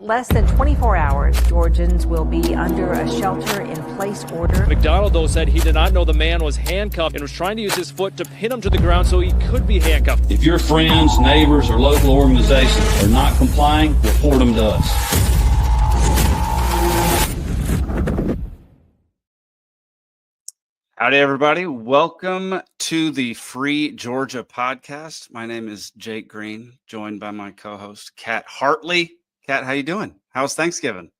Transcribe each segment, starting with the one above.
Less than 24 hours, Georgians will be under a shelter-in-place order. McDonald, though, said he did not know the man was handcuffed and was trying to use his foot to pin him to the ground so he could be handcuffed. If your friends, neighbors, or local organizations are not complying, report them to us. Howdy, everybody. Welcome to the Free Georgia podcast. My name is Jake Green, joined by my co-host, Cat Hartley. Cat, how you doing? How was Thanksgiving?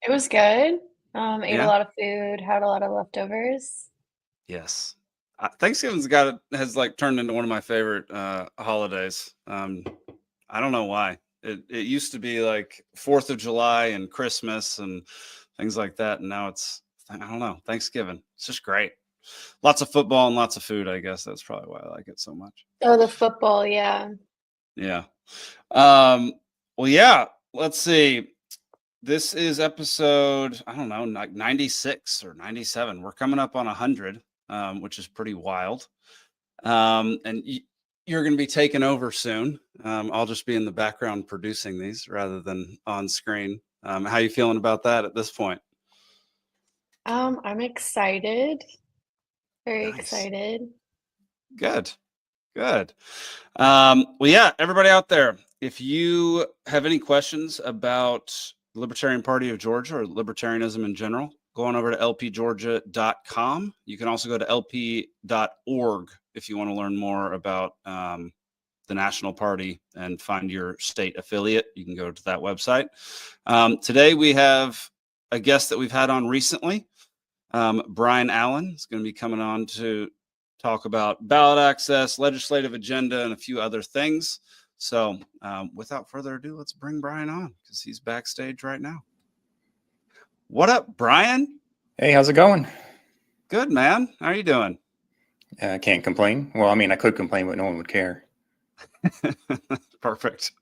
It was good. Ate a lot of food, had a lot of leftovers. Yes. Thanksgiving's has turned into one of my favorite holidays. I don't know why. It used to be like 4th of July and Christmas and things like that. And now it's, I don't know, Thanksgiving. It's just great. Lots of football and lots of food, I guess. That's probably why I like it so much. Oh, the football, yeah. Yeah. Well, yeah. Let's see. This is episode, I don't know, like 96 or 97. We're coming up on 100, which is pretty wild. And you're going to be taking over soon. I'll just be in the background producing these rather than on screen. How you feeling about that at this point? I'm excited. Very Nice. excited. Good. Well, yeah, everybody out there, if you have any questions about the Libertarian Party of Georgia or libertarianism in general, go on over to LPGeorgia.com. You can also go to LP.org if you want to learn more about the National Party and find your state affiliate. You can go to that website. Today we have a guest that we've had on recently. Brian Allen is going to be coming on to talk about ballot access, legislative agenda, and a few other things. So without further ado, let's bring Brian on because he's backstage right now. What up, Brian? Hey, how's it going? Good, man. How are you doing? I can't complain. Well, I mean, I could complain, but no one would care. Perfect.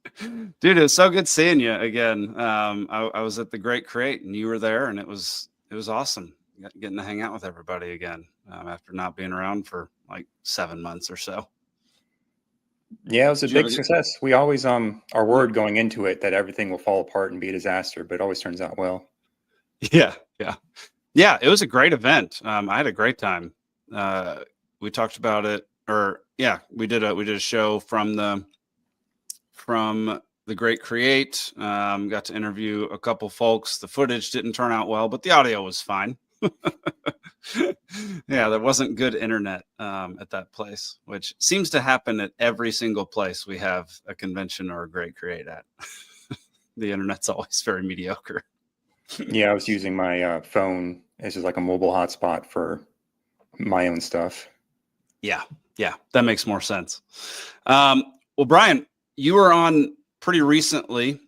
Dude, it was so good seeing you again. I was at the Great Create and you were there, and it was awesome getting to hang out with everybody again after not being around for like 7 months or so. Yeah, it was a big success. We always our word going into it that everything will fall apart and be a disaster, but it always turns out well. Yeah. It was a great event. I had a great time. We talked about it, we did a show from the Great Create. Got to interview a couple folks. The footage didn't turn out well, but the audio was fine. Yeah, there wasn't good internet at that place, which seems to happen at every single place we have a convention or a Great Create at. The internet's always very mediocre. Yeah, I was using my phone as just like a mobile hotspot for my own stuff. Yeah, that makes more sense. Well, Brian, you were on pretty recently.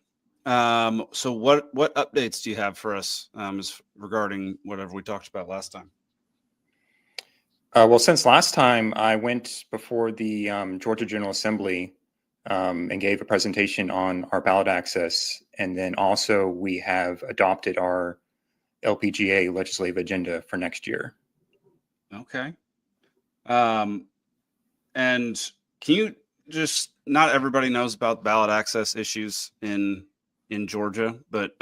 So what updates do you have for us as regarding whatever we talked about last time? Well, since last time I went before the Georgia General Assembly and gave a presentation on our ballot access. And then also we have adopted our LPGA legislative agenda for next year. Okay. And can you just, not everybody knows about ballot access issues in Georgia, but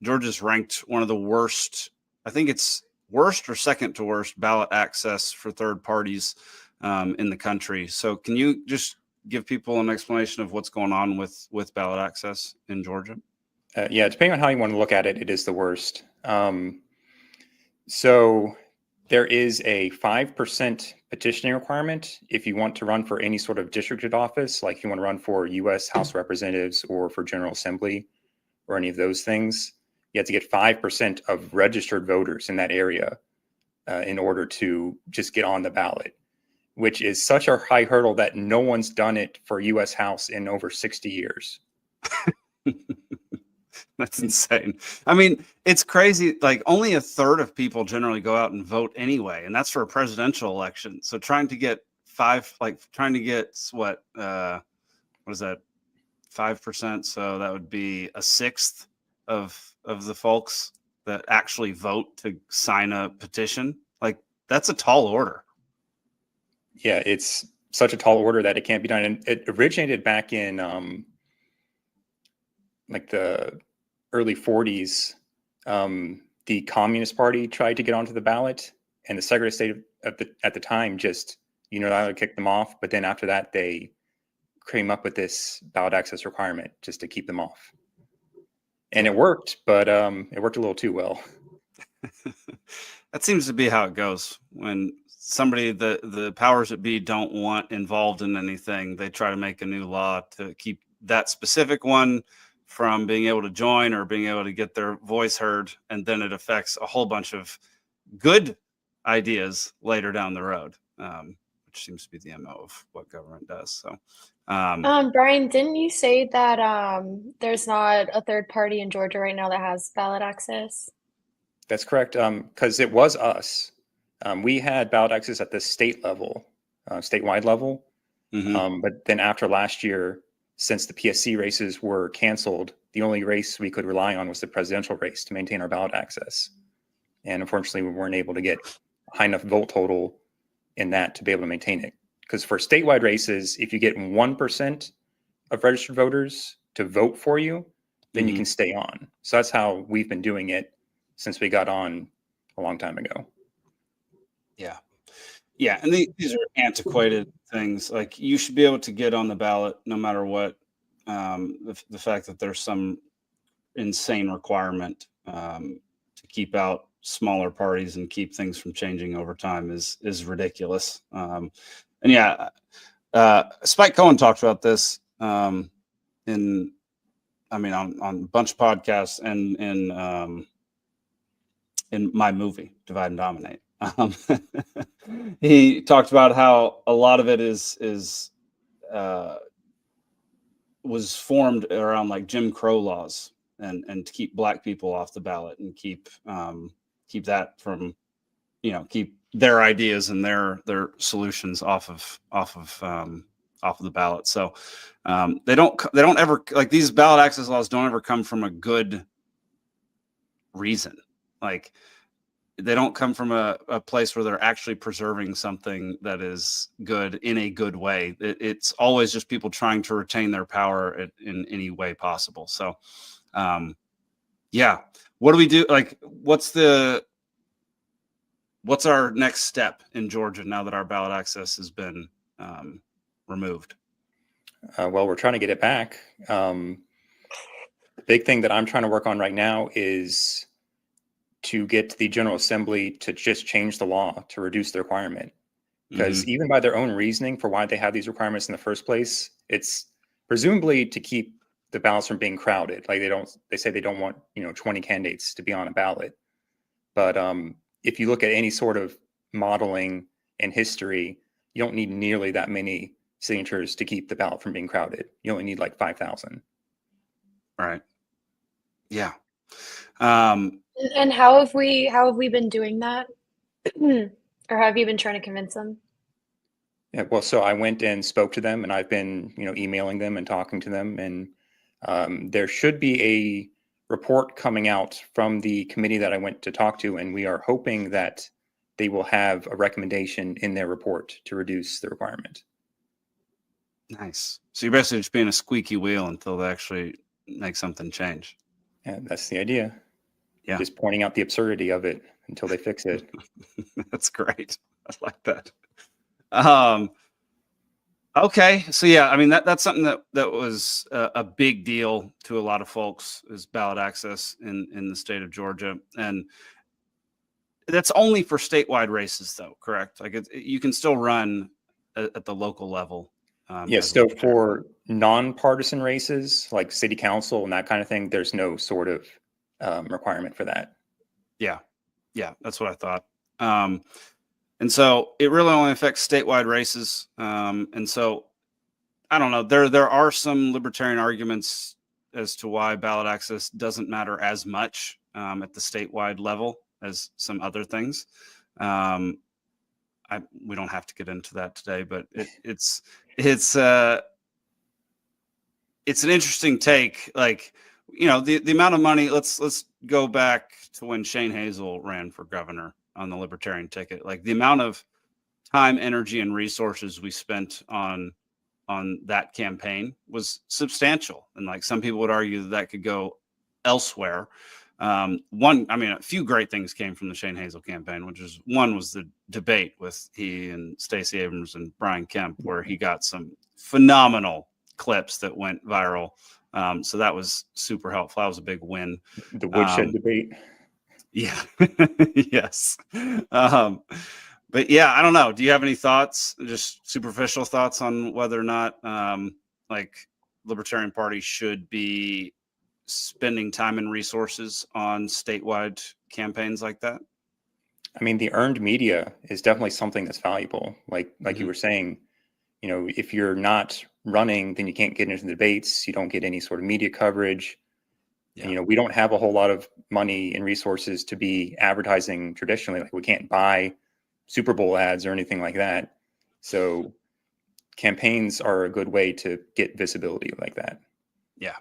Georgia's ranked one of the worst, I think it's worst or second to worst ballot access for third parties in the country. So can you just give people an explanation of what's going on with ballot access in Georgia? Yeah, depending on how you want to look at it, it is the worst. So there is a 5% petitioning requirement if you want to run for any sort of districted office, like if you want to run for U.S. House Representatives or for General Assembly or any of those things. You have to get 5% of registered voters in that area in order to just get on the ballot, which is such a high hurdle that no one's done it for U.S. House in over 60 years. That's insane. I mean, it's crazy. Like only a third of people generally go out and vote anyway. And that's for a presidential election. So trying to get what is that? 5%. So that would be a sixth of the folks that actually vote to sign a petition. Like that's a tall order. Yeah, it's such a tall order that it can't be done. And it originated back in like the early 40s, the Communist Party tried to get onto the ballot, and the Secretary of State at the time just unilaterally kicked them off. But then after that, they came up with this ballot access requirement just to keep them off. And it worked, but it worked a little too well. That seems to be how it goes when somebody, the powers that be, don't want involved in anything. They try to make a new law to keep that specific one from being able to join or being able to get their voice heard. And then it affects a whole bunch of good ideas later down the road, which seems to be the MO of what government does. So, Brian, didn't you say that there's not a third party in Georgia right now that has ballot access? That's correct. Because it was us. We had ballot access at the state level, statewide level. But then after last year, since the PSC races were canceled, the only race we could rely on was the presidential race to maintain our ballot access. And unfortunately, we weren't able to get a high enough vote total in that to be able to maintain it. Because for statewide races, if you get 1% of registered voters to vote for you, then you can stay on. So that's how we've been doing it since we got on a long time ago. Yeah. Yeah. And these are antiquated things. Like, you should be able to get on the ballot no matter what. The fact that there's some insane requirement to keep out smaller parties and keep things from changing over time is ridiculous. And yeah, Spike Cohen talked about this on a bunch of podcasts and in my movie, Divide and Dominate. He talked about how a lot of it was formed around like Jim Crow laws and to keep black people off the ballot and keep that from, keep their ideas and their solutions off of the ballot. So they don't ever, like, these ballot access laws don't ever come from a good reason. Like, they don't come from a place where they're actually preserving something that is good in a good way. It's always just people trying to retain their power in any way possible. So, yeah, what do we do? Like, what's our next step in Georgia now that our ballot access has been removed? Well, we're trying to get it back. The big thing that I'm trying to work on right now is to get the General Assembly to just change the law to reduce the requirement. Because even by their own reasoning for why they have these requirements in the first place, it's presumably to keep the ballots from being crowded. Like, they say they don't want 20 candidates to be on a ballot. But if you look at any sort of modeling in history, you don't need nearly that many signatures to keep the ballot from being crowded. You only need like 5,000. Right. Yeah. And how have we been doing that? Or have you been trying to convince them? Yeah, well, so I went and spoke to them, and I've been, emailing them and talking to them, and there should be a report coming out from the committee that I went to talk to, and we are hoping that they will have a recommendation in their report to reduce the requirement. Nice. So you're basically just being a squeaky wheel until they actually make something change. Yeah, that's the idea. Yeah. Just pointing out the absurdity of it until they fix it. That's great. I like that. Okay. So yeah, I mean, that's something that was a big deal to a lot of folks, is ballot access in the state of Georgia. And that's only for statewide races though, correct? Like, you can still run at the local level. Yes. So for nonpartisan races like city council and that kind of thing, there's no sort of requirement for that. Yeah, that's what I thought. And so it really only affects statewide races. And so I don't know. There are some libertarian arguments as to why ballot access doesn't matter as much at the statewide level as some other things. We don't have to get into that today, but it's an interesting take. Like, the amount of money. Let's go back to when Shane Hazel ran for governor on the Libertarian ticket. Like, the amount of time, energy, and resources we spent on that campaign was substantial. And like, some people would argue that could go elsewhere. A few great things came from the Shane Hazel campaign, one was the debate with he and Stacey Abrams and Brian Kemp, where he got some phenomenal clips that went viral. So that was super helpful. That was a big win. The woodshed debate. Yeah. Yes. But yeah, I don't know. Do you have any thoughts, just superficial thoughts on whether or not Libertarian Party should be spending time and resources on statewide campaigns like that? I mean, the earned media is definitely something that's valuable. Like you were saying, if you're not running, then you can't get into the debates. You don't get any sort of media coverage. Yeah. And, we don't have a whole lot of money and resources to be advertising traditionally. Like we can't buy Super Bowl ads or anything like that. So campaigns are a good way to get visibility like that. Yeah.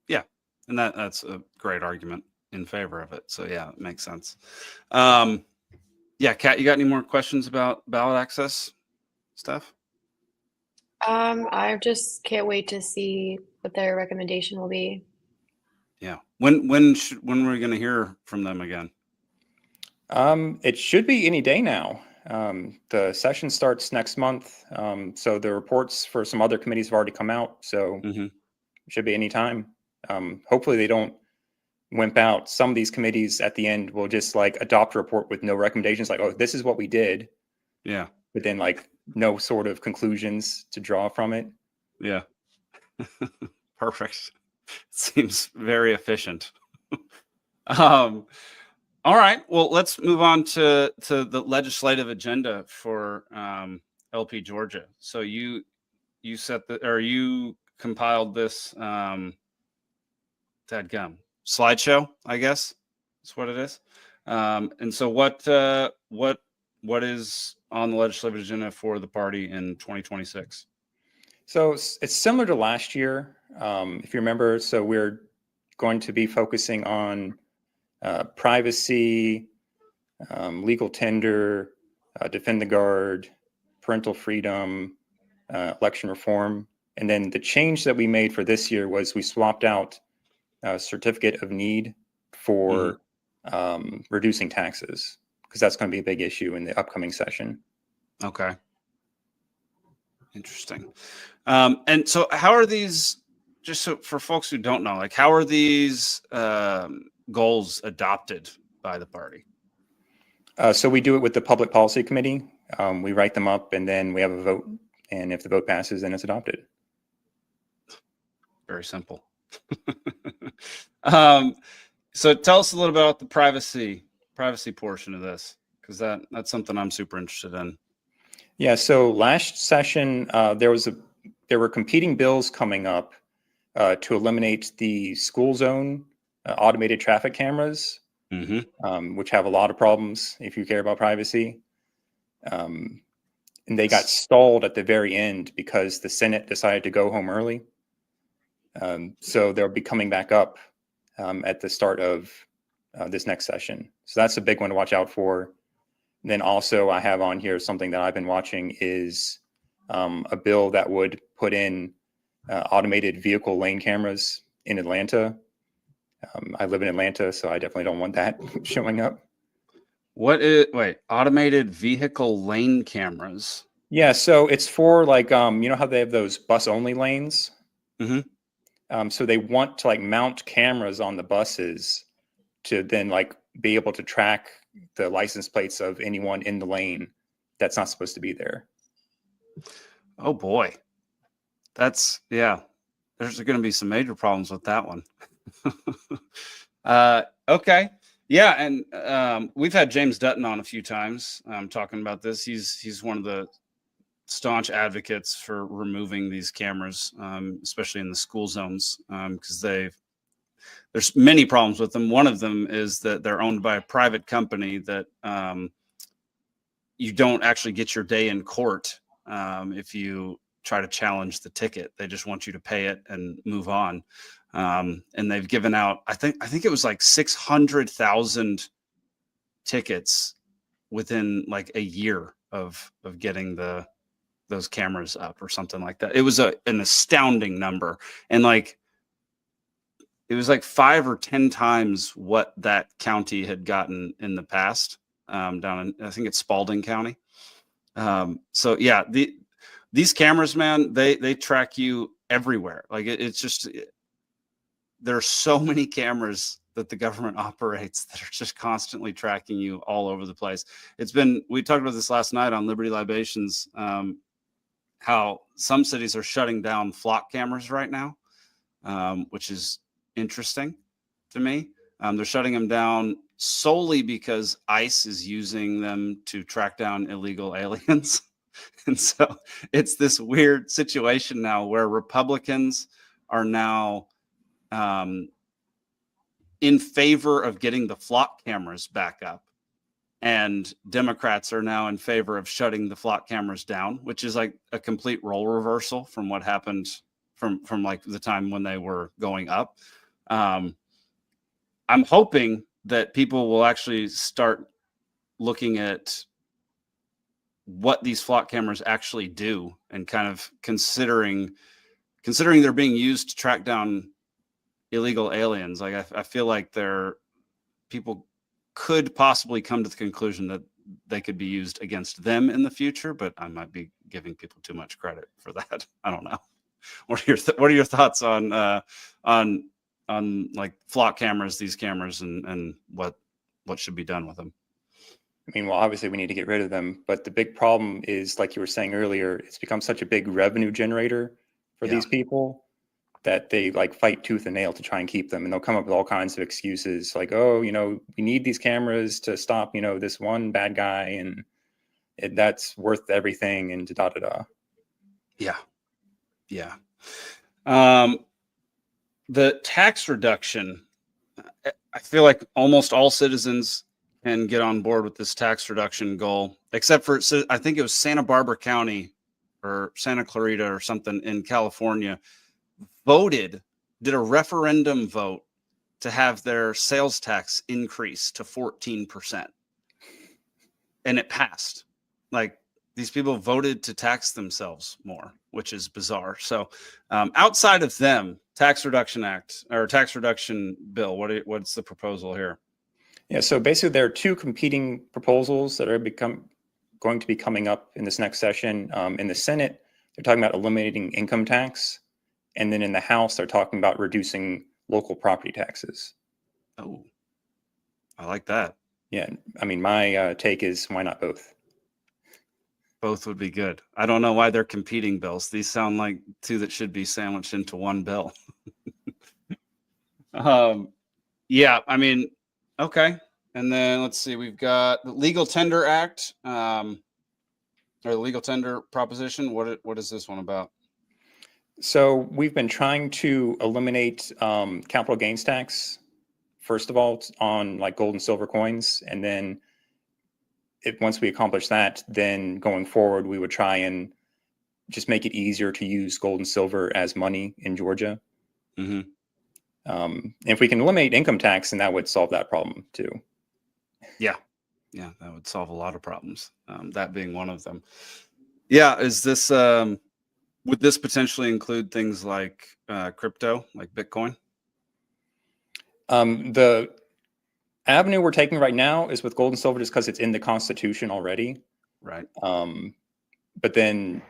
Yeah. And that's a great argument in favor of it. So yeah, it makes sense. Yeah, Kat, you got any more questions about ballot access stuff? I just can't wait to see what their recommendation will be. Yeah. When are we going to hear from them again? It should be any day now. The session starts next month. So the reports for some other committees have already come out. So it should be any time. Hopefully they don't wimp out. Some of these committees at the end will just adopt a report with no recommendations, like, oh, this is what we did. Yeah. But then no sort of conclusions to draw from it. Yeah. Perfect. Seems very efficient. All right. Well, let's move on to the legislative agenda for LP Georgia. So you compiled this dadgum slideshow, I guess that's what it is. And so what is on the legislative agenda for the party in 2026? So it's similar to last year, if you remember. So we're going to be focusing on privacy, legal tender, defend the guard, parental freedom, election reform. And then the change that we made for this year was we swapped out certificate of need for reducing taxes, because that's going to be a big issue in the upcoming session. Okay. Interesting. And so how are these, just so for folks who don't know, how are these goals adopted by the party? So we do it with the Public Policy Committee. We write them up and then we have a vote. And if the vote passes, then it's adopted. Very simple. So tell us a little about the privacy portion of this, because that's something I'm super interested in. Yeah. So last session, there were competing bills coming up to eliminate the school zone automated traffic cameras, which have a lot of problems if you care about privacy. And they got stalled at the very end because the Senate decided to go home early. So they'll be coming back up at the start of this next session. So that's a big one to watch out for. And then also I have on here something that I've been watching is a bill that would put in automated vehicle lane cameras in Atlanta. I live in Atlanta, so I definitely don't want that showing up. Automated vehicle lane cameras? Yeah, so it's for you know how they have those bus only lanes? So they want to mount cameras on the buses to then be able to track the license plates of anyone in the lane that's not supposed to be there. Oh boy. There's going to be some major problems with that one. Okay. Yeah. And we've had James Dutton on a few times talking about this. He's one of the staunch advocates for removing these cameras, especially in the school zones, because there's many problems with them. One of them is that they're owned by a private company that you don't actually get your day in court if you try to challenge the ticket. They just want you to pay it and move on. And they've given out, I think it was 600,000 tickets within a year of getting those cameras up or something like that. It was an astounding number. And it was like 5 or 10 times what that county had gotten in the past, down in, I think it's Spalding County. So yeah, these cameras, man, they track you everywhere. Like it's just, there are so many cameras that the government operates that are just constantly tracking you all over the place. We talked about this last night on Liberty Libations, how some cities are shutting down flock cameras right now, which is interesting to me. They're shutting them down solely because ICE is using them to track down illegal aliens. And so it's this weird situation now where Republicans are now in favor of getting the flock cameras back up, and Democrats are now in favor of shutting the flock cameras down, which is like a complete role reversal from what happened from like the time when they were going up. I'm hoping that people will actually start looking at what these flock cameras actually do, and kind of considering they're being used to track down illegal aliens. Like I feel like people could possibly come to the conclusion that they could be used against them in the future, but I might be giving people too much credit for that. I don't know. What are your thoughts on like flock cameras, these cameras, and what should be done with them? I mean, well, obviously we need to get rid of them, but the big problem is, like you were saying earlier, it's become such a big revenue generator for these people that they like fight tooth and nail to try and keep them. And they'll come up with all kinds of excuses like, oh, we need these cameras to stop, this one bad guy, and that's worth everything, and da da da. Yeah. Yeah. The tax reduction, I feel like almost all citizens can get on board with this tax reduction goal, except for, I think it was Santa Barbara County or Santa Clarita or something in California did a referendum vote to have their sales tax increase to 14%. And it passed. Like, these people voted to tax themselves more, which is bizarre. So outside of them, tax reduction act or tax reduction bill, what's the proposal here? Yeah, so basically there are two competing proposals that are going to be coming up in this next session. In the Senate, they're talking about eliminating income tax. And then in the House, they're talking about reducing local property taxes. Oh, I like that. Yeah, I mean, my take is, why not both? Both would be good. I don't know why they're competing bills. These sound like two that should be sandwiched into one bill. Yeah, I mean, okay. And then let's see, we've got the Legal Tender Act, or the Legal Tender Proposition. What is this one about? So we've been trying to eliminate capital gains tax, first of all, on like gold and silver coins. And then once we accomplish that, then going forward, we would try and just make it easier to use gold and silver as money in Georgia. Mm-hmm. If we can eliminate income tax, then that would solve that problem too. Yeah, that would solve a lot of problems. That being one of them. Yeah, is this would this potentially include things like crypto, like Bitcoin? The avenue we're taking right now is with gold and silver, just because it's in the Constitution already. Right. But then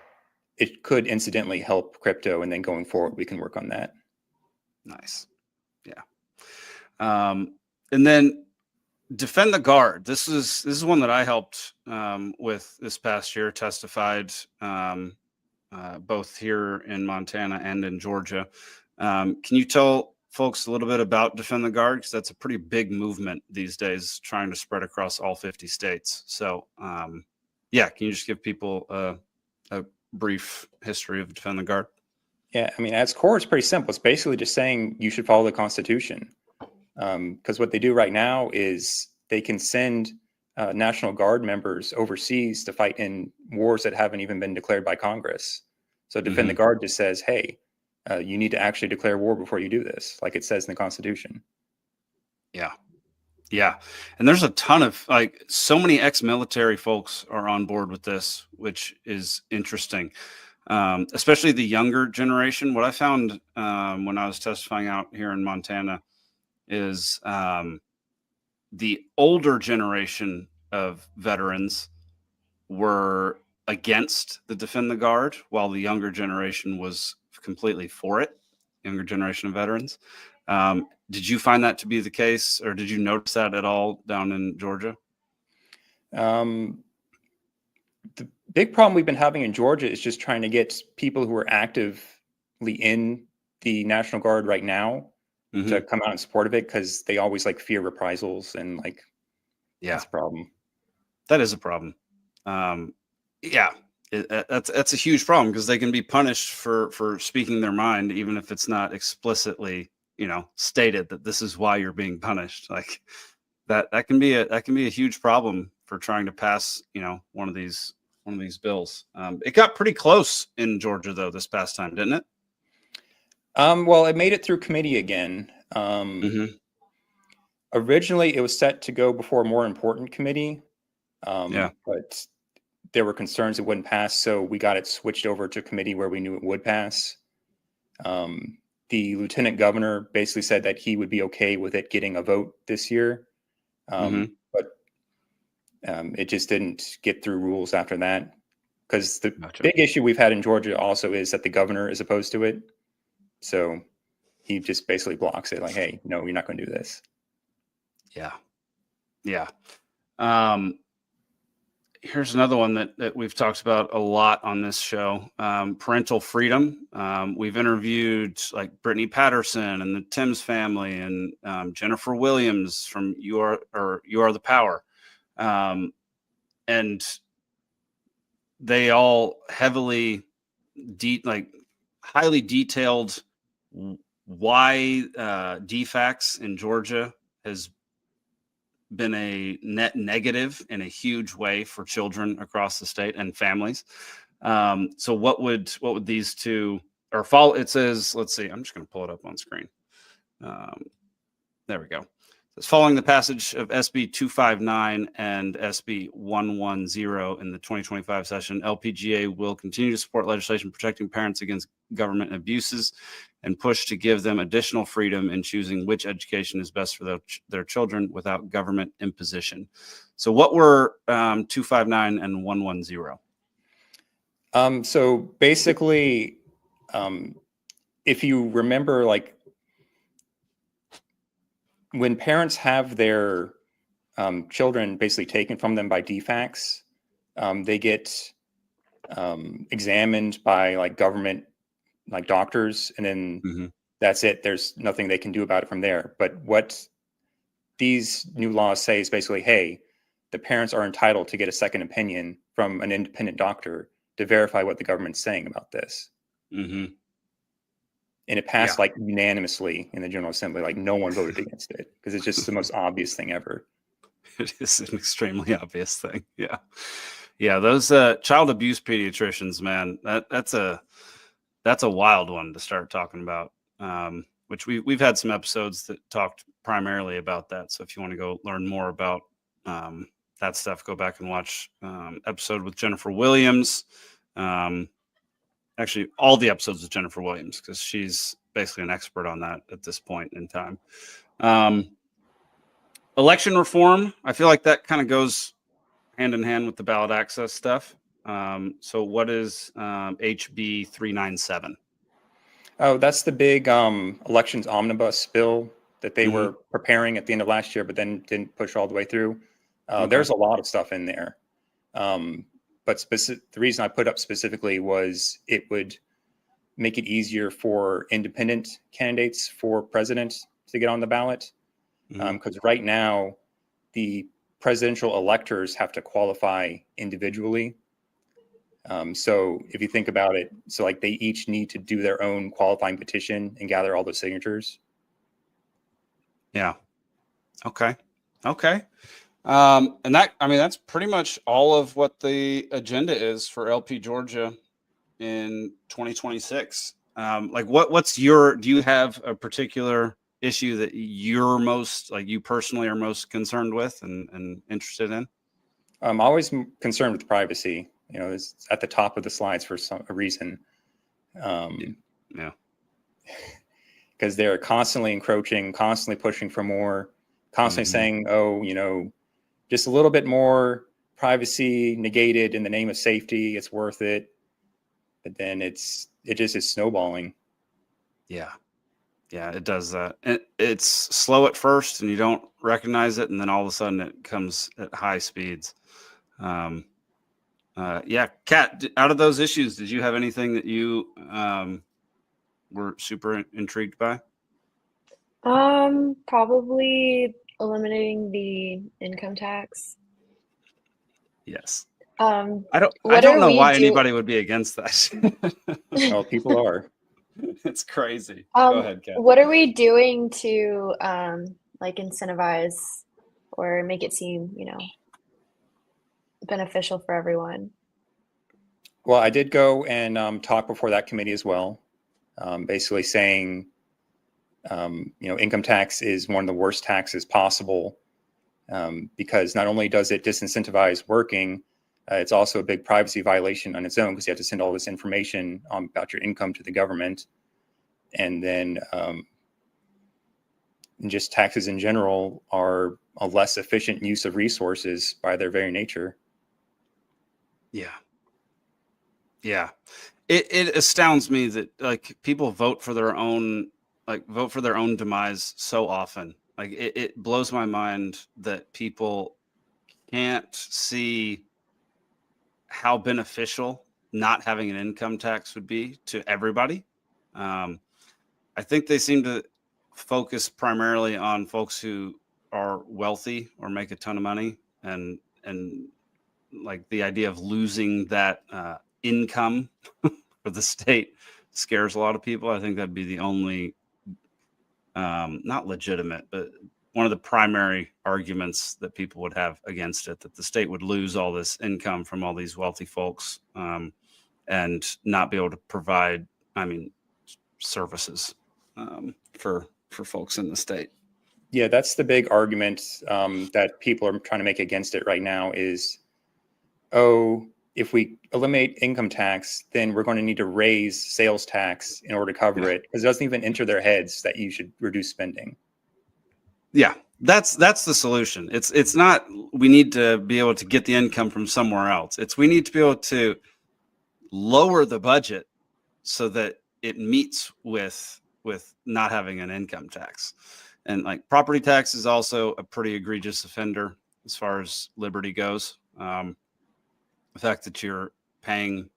it could incidentally help crypto, and then going forward, we can work on that. Nice. Yeah. And then defend the guard. This is one that I helped with this past year, testified both here in Montana and in Georgia. Can you tell folks a little bit about Defend the Guard? Because that's a pretty big movement these days, trying to spread across all 50 states. So yeah, can you just give people a brief history of Defend the Guard? Yeah, I mean, at its core, it's pretty simple. It's basically just saying you should follow the Constitution. Because what they do right now is they can send National Guard members overseas to fight in wars that haven't even been declared by Congress. So Defend the Guard just says, hey, you need to actually declare war before you do this, like it says in the Constitution. Yeah. Yeah. And there's a ton of, like, so many ex-military folks are on board with this, which is interesting. especially the younger generation. What I found when I was testifying out here in Montana is the older generation of veterans were against the Defend the Guard, while the younger generation was completely for it. Younger generation of veterans. Did you find that to be the case, or did you notice that at all down in Georgia? The big problem we've been having in Georgia is just trying to get people who are actively in the National Guard right now to come out in support of it, because they always like fear reprisals, and like, that's a problem. That is a problem. That's a huge problem, because they can be punished for speaking their mind, even if it's not explicitly, stated that this is why you're being punished. Like that can be a huge problem for trying to pass, one of these bills. It got pretty close in Georgia though this past time, didn't it? Well, it made it through committee again. Originally, it was set to go before a more important committee, but there were concerns it wouldn't pass, so we got it switched over to committee where we knew it would pass. The lieutenant governor basically said that he would be okay with it getting a vote this year, but it just didn't get through rules after that, because the big issue we've had in Georgia also is that the governor is opposed to it. So he just basically blocks it, like, hey, no, you're not going to do this. Yeah. Here's another one that we've talked about a lot on this show, parental freedom. We've interviewed like Brittany Patterson and the Timms family, and Jennifer Williams from You Are the Power. And they all highly detailed why DFACS in Georgia has been a net negative in a huge way for children across the state and families. So what would these two or follow? It says, let's see, I'm just going to pull it up on screen. There we go. It's following the passage of SB 259 and SB 110 in the 2025 session, LPGA will continue to support legislation protecting parents against government abuses and push to give them additional freedom in choosing which education is best for their children without government imposition. So what were 259 and 110? So basically, if you remember, like, when parents have their children basically taken from them by DFACS, they get examined by like government, like doctors, and then that's it. There's nothing they can do about it from there. But what these new laws say is basically, hey, the parents are entitled to get a second opinion from an independent doctor to verify what the government's saying about this. And it passed like unanimously in the General Assembly. Like no one voted against it, because it's just the most obvious thing ever. It is an extremely obvious thing. Yeah. Those child abuse pediatricians, man, that's a wild one to start talking about. Which we've had some episodes that talked primarily about that. So if you want to go learn more about that stuff, go back and watch episode with Jennifer Williams. Actually, all the episodes with Jennifer Williams, because she's basically an expert on that at this point in time. Election reform, I feel like that kind of goes hand in hand with the ballot access stuff. So what is HB 397? Oh, that's the big elections omnibus bill that they were preparing at the end of last year, but then didn't push all the way through. There's a lot of stuff in there. But the reason I put up specifically was it would make it easier for independent candidates for president to get on the ballot. Because right now, the presidential electors have to qualify individually. So if you think about it, so like they each need to do their own qualifying petition and gather all the signatures. Yeah. Okay. And that's pretty much all of what the agenda is for LP Georgia in 2026. Do you have a particular issue that you're most, like you personally are most concerned with and interested in? I'm always concerned with privacy. You know, it's at the top of the slides for a reason. Yeah. Because they're constantly encroaching, constantly pushing for more, constantly saying, oh, you know, just a little bit more privacy negated in the name of safety. It's worth it. But then it just is snowballing. Yeah. Yeah, it does that. It's slow at first and you don't recognize it. And then all of a sudden it comes at high speeds. Yeah. Kat, out of those issues, did you have anything that you were super intrigued by? Probably eliminating the income tax. Yes. I I what don't are know we why do- anybody would be against that. Well, people are. It's crazy. Go ahead, Kat. What are we doing to like incentivize or make it seem, you know, beneficial for everyone? Well, I did go and talk before that committee as well, basically saying, you know, income tax is one of the worst taxes possible because not only does it disincentivize working, it's also a big privacy violation on its own because you have to send all this information about your income to the government. And then just taxes in general are a less efficient use of resources by their very nature. Yeah. Yeah. It astounds me that like people vote for their own demise so often. Like it blows my mind that people can't see how beneficial not having an income tax would be to everybody. I think they seem to focus primarily on folks who are wealthy or make a ton of money, and like the idea of losing that income for the state scares a lot of people. I think that'd be the only not legitimate, but one of the primary arguments that people would have against it, that the state would lose all this income from all these wealthy folks and not be able to provide, services for folks in the state. Yeah, that's the big argument that people are trying to make against it right now is, oh, if we eliminate income tax, then we're going to need to raise sales tax in order to cover it, because it doesn't even enter their heads that you should reduce spending. Yeah, that's the solution. It's not we need to be able to get the income from somewhere else. It's we need to be able to lower the budget so that it meets with not having an income tax. And like property tax is also a pretty egregious offender as far as liberty goes. The fact that you're paying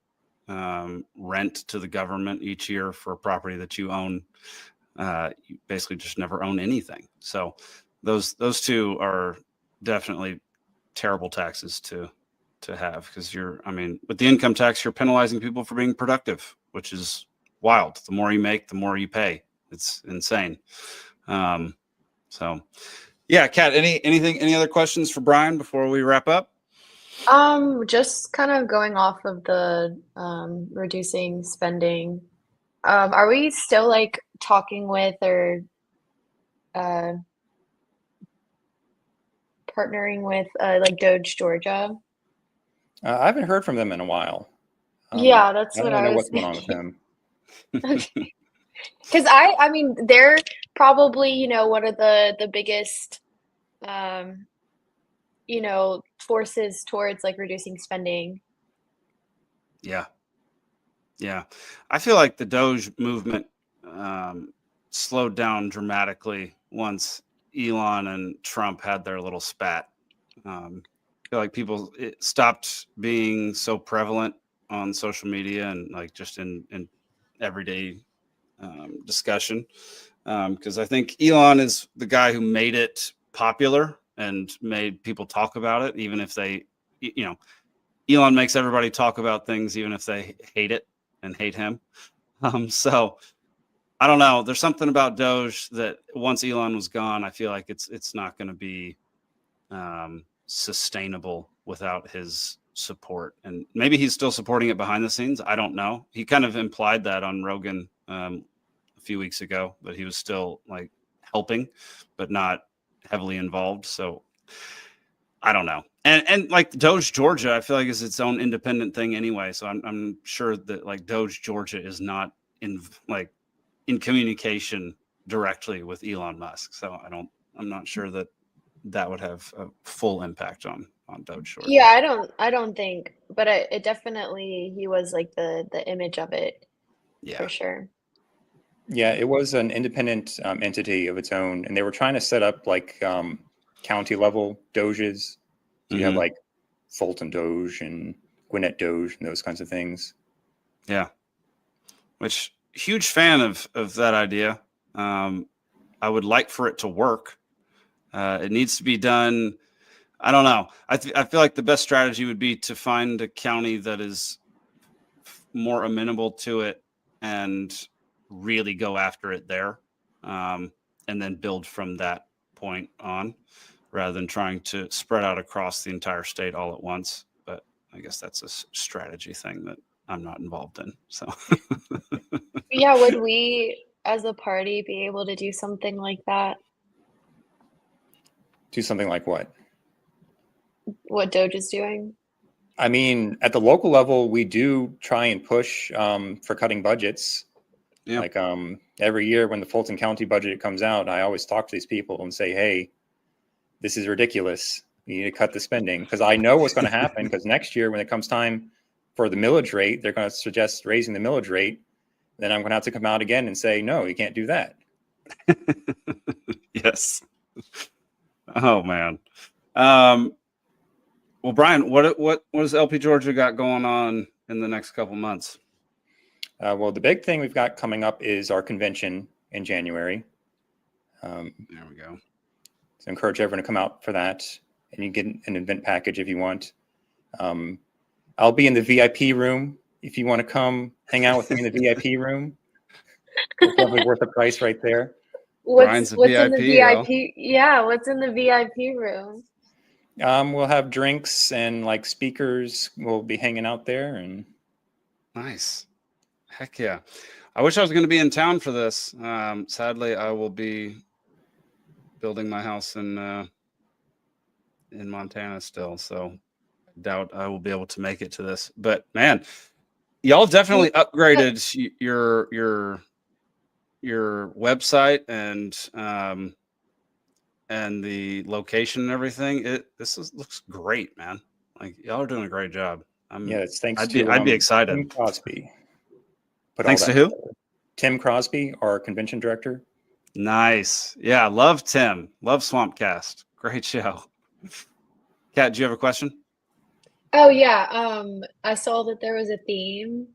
rent to the government each year for a property that you own, you basically just never own anything. So those two are definitely terrible taxes to have, because with the income tax, you're penalizing people for being productive, which is wild. The more you make, the more you pay. It's insane. So yeah, Kat, any other questions for Brian before we wrap up? Just kind of going off of the reducing spending. Are we still like talking with or partnering with like Doge Georgia? I haven't heard from them in a while. Yeah, that's I what don't I know was what's going on with them. Okay. Because I mean, they're probably, one of the biggest, forces towards like reducing spending. Yeah. I feel like the Doge movement slowed down dramatically once Elon and Trump had their little spat. I feel like it stopped being so prevalent on social media and like just in everyday discussion. Because I think Elon is the guy who made it popular and made people talk about it, even if they, Elon makes everybody talk about things, even if they hate it and hate him. So I don't know. There's something about Doge that once Elon was gone, I feel like it's not going to be sustainable without his support. And maybe he's still supporting it behind the scenes. I don't know. He kind of implied that on Rogan a few weeks ago, that he was still like helping, but not heavily involved. So I don't know. And like Doge Georgia, I feel like is its own independent thing anyway. So I'm sure that like Doge Georgia is not in communication directly with Elon Musk. So I'm not sure that would have a full impact on Doge Georgia. Yeah, I don't think, but it definitely he was like the image of it for sure. Yeah, it was an independent entity of its own, and they were trying to set up like county level doges. So you have like Fulton Doge and Gwinnett Doge and those kinds of things. Yeah, which huge fan of that idea. I would like for it to work. It needs to be done. I don't know. I feel like the best strategy would be to find a county that is more amenable to it and really go after it there, and then build from that point on, rather than trying to spread out across the entire state all at once. But I guess that's a strategy thing that I'm not involved in. So Yeah, would we as a party be able to do something like that? Do something like what? What Doge is doing? I mean, at the local level, we do try and push for cutting budgets. Yeah. Like every year when the Fulton County budget comes out, I always talk to these people and say, hey, this is ridiculous. You need to cut the spending, because I know what's going to happen, because next year when it comes time for the millage rate, they're going to suggest raising the millage rate. Then I'm going to have to come out again and say, no, you can't do that. Yes. Oh man. Well, Brian, what does LP Georgia got going on in the next couple months? Well, the big thing we've got coming up is our convention in January. There we go. So encourage everyone to come out for that, and you get an event package if you want. I'll be in the VIP room if you want to come hang out with me in the VIP room. It's probably worth the price right there. What's VIP, in the VIP? Yeah, what's in the VIP room? We'll have drinks and like speakers. We'll be hanging out there, and nice. Heck yeah. I wish I was going to be in town for this. Sadly, I will be building my house in Montana still, so I doubt I will be able to make it to this. But man, y'all definitely upgraded your website and the location and everything. Looks great, man. Like y'all are doing a great job. it's thanks I'd to be excited. Tim Crosby. Thanks to who? Together. Tim Crosby, our convention director. Nice. Yeah, love Tim. Love Swampcast. Great show. Kat, do you have a question? Oh yeah, I saw that there was a theme.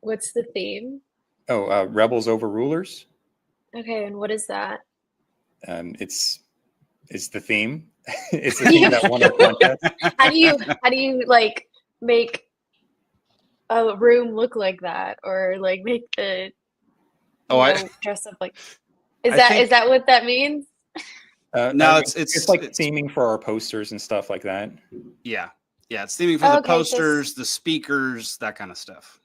What's the theme? Oh, Rebels Over Rulers. Okay, and what is that? It's the theme. It's the theme that won our contest. How do you like make a room look like that, or like make the dress up like? Is that what that means? No, it's like theming for our posters and stuff like that. Yeah, it's theming for the posters, the speakers, that kind of stuff.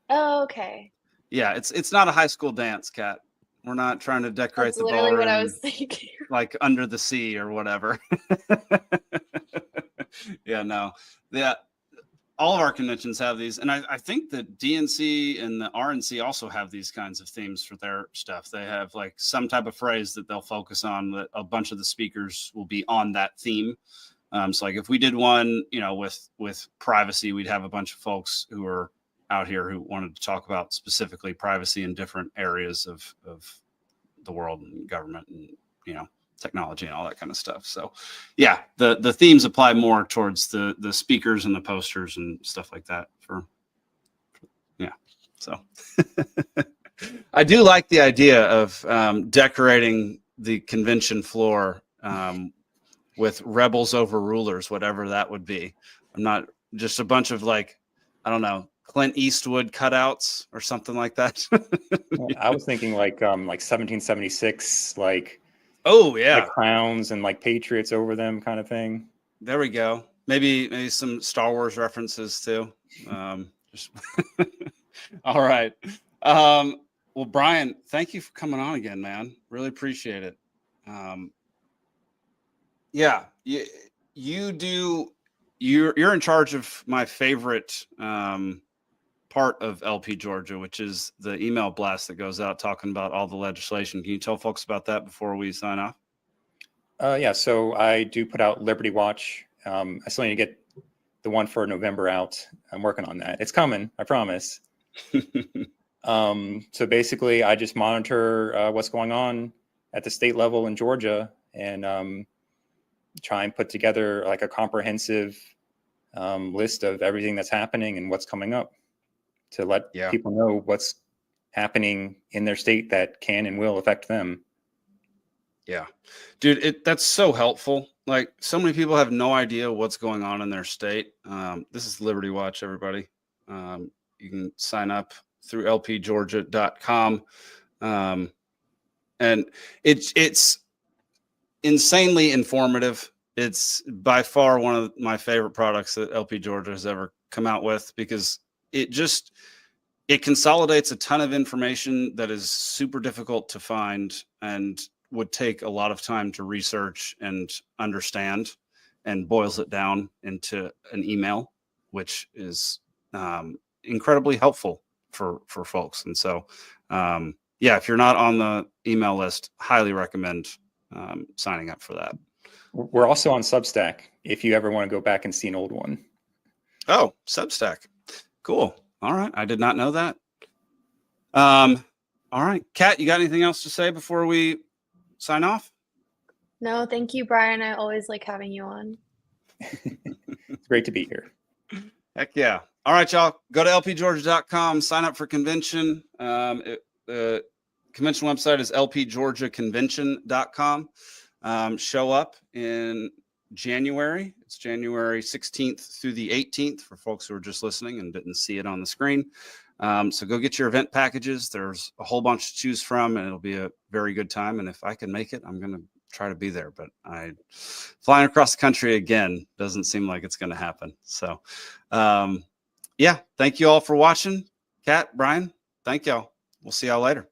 Oh, okay. Yeah, it's not a high school dance, Kat. We're not trying to decorate the ballroom what I was thinking. like Under the Sea or whatever. All of our conventions have these, and I think that DNC and the RNC also have these kinds of themes for their stuff. They have like some type of phrase that they'll focus on, that a bunch of the speakers will be on that theme. So like if we did one, with privacy, we'd have a bunch of folks who are out here who wanted to talk about specifically privacy in different areas of the world and government and, technology and all that kind of stuff. So yeah, the themes apply more towards the speakers and the posters and stuff like that so I do like the idea of decorating the convention floor with Rebels Over Rulers, whatever that would be. I'm not just a bunch of like, I don't know, Clint Eastwood cutouts or something like that. I was thinking like 1776, like, oh yeah, like crowns and like patriots over them kind of thing. There we go. Maybe some Star Wars references too. All right. Well, Brian, thank you for coming on again, man. Really appreciate it. Yeah, you do. You're in charge of my favorite part of LP Georgia, which is the email blast that goes out talking about all the legislation. Can you tell folks about that before we sign off? Yeah, so I do put out Liberty Watch. I still need to get the one for November out. I'm working on that. It's coming, I promise. So basically, I just monitor what's going on at the state level in Georgia and try and put together like a comprehensive list of everything that's happening and what's coming up to let people know what's happening in their state that can and will affect them. Yeah, dude, that's so helpful. Like, so many people have no idea what's going on in their state. This is Liberty Watch, everybody. You can sign up through LPGeorgia.com. And it's insanely informative. It's by far one of my favorite products that LP Georgia has ever come out with, because it consolidates a ton of information that is super difficult to find and would take a lot of time to research and understand, and boils it down into an email, which is incredibly helpful for folks. And so, yeah, if you're not on the email list, highly recommend signing up for that. We're also on Substack if you ever want to go back and see an old one. Oh, Substack. Cool. All right. I did not know that. All right. Kat, you got anything else to say before we sign off? No, thank you, Brian. I always like having you on. It's great to be here. Heck yeah. All right, y'all. Go to lpgeorgia.com, sign up for convention. The convention website is lpgeorgiaconvention.com. Show up in January. It's January 16th through the 18th for folks who are just listening and didn't see it on the screen. So go get your event packages. There's a whole bunch to choose from, and it'll be a very good time. And if I can make it, I'm going to try to be there. But flying across the country again doesn't seem like it's going to happen. So, yeah, thank you all for watching. Kat, Brian, thank y'all. We'll see y'all later.